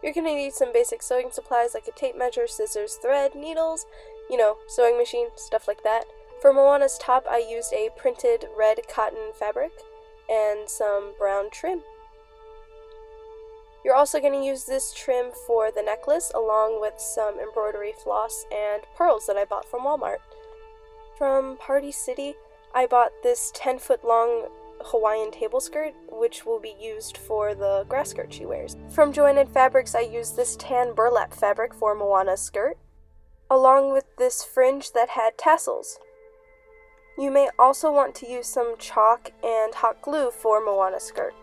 You're going to need some basic sewing supplies like a tape measure, scissors, thread, needles, sewing machine, stuff like that. For Moana's top, I used a printed red cotton fabric and some brown trim. You're also going to use this trim for the necklace, along with some embroidery floss and pearls that I bought from Walmart. From Party City, I bought this 10-foot long Hawaiian table skirt, which will be used for the grass skirt she wears. From Joann Fabrics, I used this tan burlap fabric for Moana's skirt, along with this fringe that had tassels. You may also want to use some chalk and hot glue for Moana's skirt.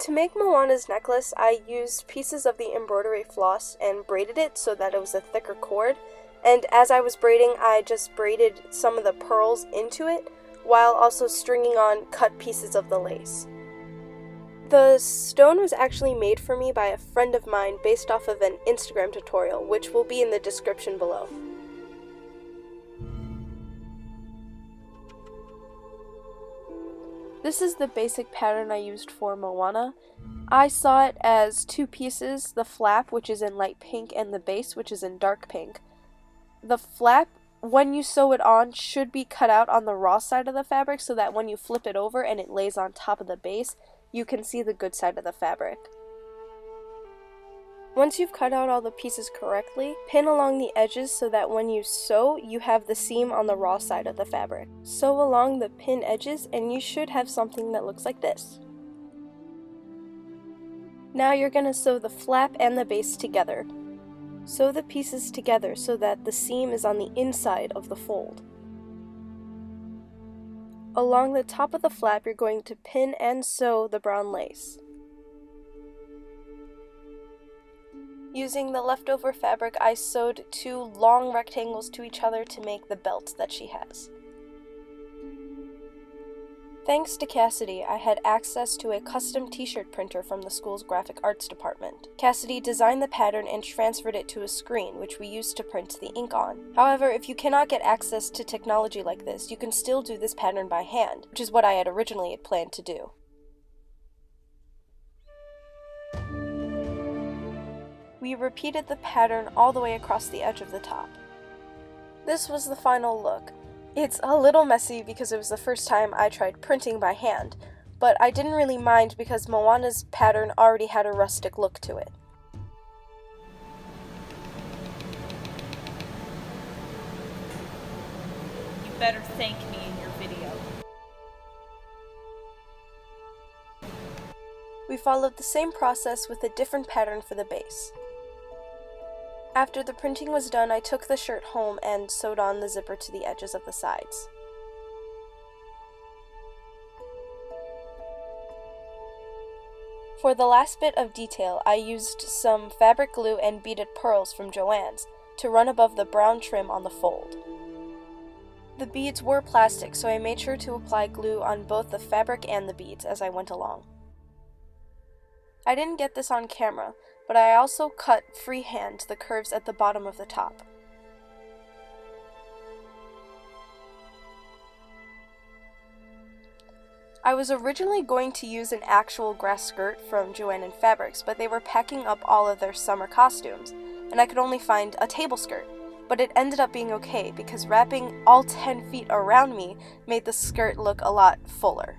To make Moana's necklace, I used pieces of the embroidery floss and braided it so that it was a thicker cord, and as I was braiding, I just braided some of the pearls into it, while also stringing on cut pieces of the lace. The stone was actually made for me by a friend of mine based off of an Instagram tutorial, which will be in the description below. This is the basic pattern I used for Moana. I saw it as two pieces, the flap, which is in light pink, and the base, which is in dark pink. The flap, when you sew it on, should be cut out on the raw side of the fabric so that when you flip it over and it lays on top of the base, you can see the good side of the fabric. Once you've cut out all the pieces correctly, pin along the edges so that when you sew, you have the seam on the raw side of the fabric. Sew along the pin edges and you should have something that looks like this. Now you're going to sew the flap and the base together. Sew the pieces together so that the seam is on the inside of the fold. Along the top of the flap, you're going to pin and sew the brown lace. Using the leftover fabric, I sewed two long rectangles to each other to make the belt that she has. Thanks to Cassidy, I had access to a custom t-shirt printer from the school's graphic arts department. Cassidy designed the pattern and transferred it to a screen, which we used to print the ink on. However, if you cannot get access to technology like this, you can still do this pattern by hand, which is what I had originally planned to do. We repeated the pattern all the way across the edge of the top. This was the final look. It's a little messy because it was the first time I tried printing by hand, but I didn't really mind because Moana's pattern already had a rustic look to it. You better thank me in your video. We followed the same process with a different pattern for the base. After the printing was done, I took the shirt home and sewed on the zipper to the edges of the sides. For the last bit of detail, I used some fabric glue and beaded pearls from Joann's to run above the brown trim on the fold. The beads were plastic, so I made sure to apply glue on both the fabric and the beads as I went along. I didn't get this on camera, but I also cut freehand the curves at the bottom of the top. I was originally going to use an actual grass skirt from Joann Fabrics, but they were packing up all of their summer costumes, and I could only find a table skirt. But it ended up being okay because wrapping all 10 feet around me made the skirt look a lot fuller.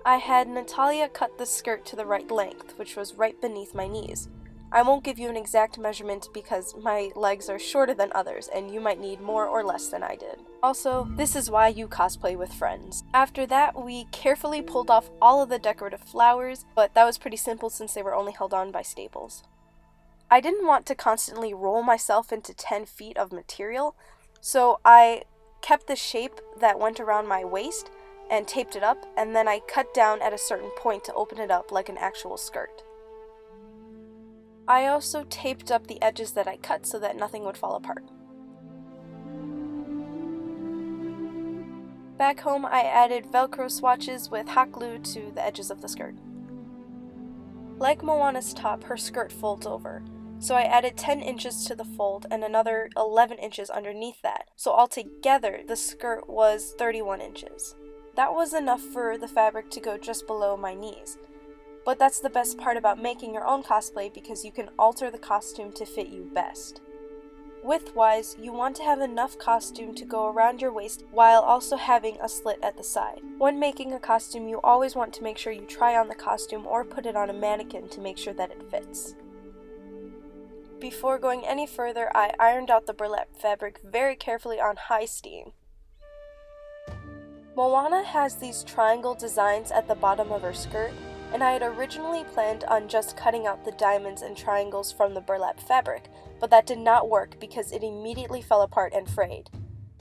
I had Natalia cut the skirt to the right length, which was right beneath my knees. I won't give you an exact measurement because my legs are shorter than others, and you might need more or less than I did. Also, this is why you cosplay with friends. After that, we carefully pulled off all of the decorative flowers, but that was pretty simple since they were only held on by staples. I didn't want to constantly roll myself into 10 feet of material, so I kept the shape that went around my waist and taped it up, and then I cut down at a certain point to open it up like an actual skirt. I also taped up the edges that I cut so that nothing would fall apart. Back home, I added Velcro swatches with hot glue to the edges of the skirt. Like Moana's top, her skirt folds over, so I added 10 inches to the fold and another 11 inches underneath that, so altogether the skirt was 31 inches. That was enough for the fabric to go just below my knees. But that's the best part about making your own cosplay because you can alter the costume to fit you best. Width-wise, you want to have enough costume to go around your waist while also having a slit at the side. When making a costume, you always want to make sure you try on the costume or put it on a mannequin to make sure that it fits. Before going any further, I ironed out the burlap fabric very carefully on high steam. Moana has these triangle designs at the bottom of her skirt, and I had originally planned on just cutting out the diamonds and triangles from the burlap fabric, but that did not work because it immediately fell apart and frayed.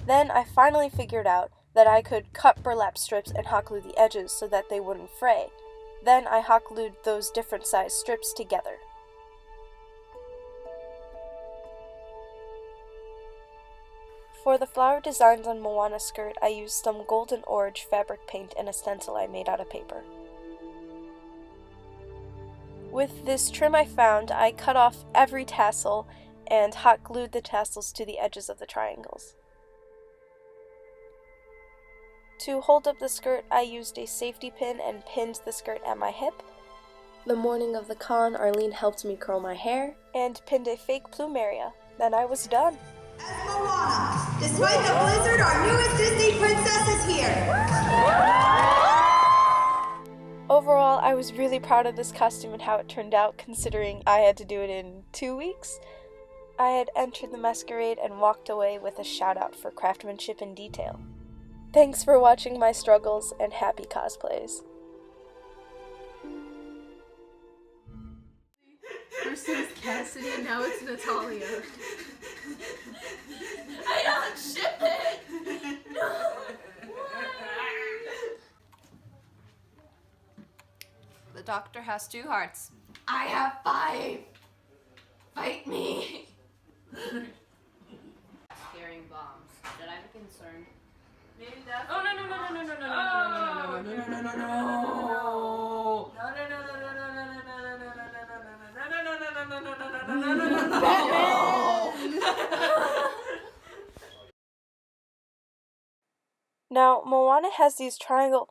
Then I finally figured out that I could cut burlap strips and hot glue the edges so that they wouldn't fray. Then I hot glued those different size strips together. For the flower designs on Moana's skirt, I used some golden orange fabric paint and a stencil I made out of paper. With this trim I found, I cut off every tassel and hot glued the tassels to the edges of the triangles. To hold up the skirt, I used a safety pin and pinned the skirt at my hip. The morning of the con, Arlene helped me curl my hair and pinned a fake plumeria. Then I was done. As Moana, despite the blizzard, our newest Disney princess is here! Overall, I was really proud of this costume and how it turned out, considering I had to do it in 2 weeks. I had entered the masquerade and walked away with a shout out for craftsmanship and detail. Thanks for watching my struggles and happy cosplays. First it was Cassidy, now it's Natalia. I don't ship it! No! The doctor has 2 hearts. I have 5! Fight me! Scaring bombs. Should I be concerned? Maybe that's... Oh, no, no, no, no, no, no, no, no, no, no, no, no, no, no, no, Now, Moana has these triangle...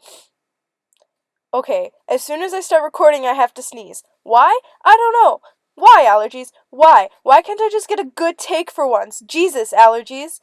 Okay, as soon as I start recording, I have to sneeze. Why? I don't know. Why, allergies? Why? Why can't I just get a good take for once? Jesus, allergies.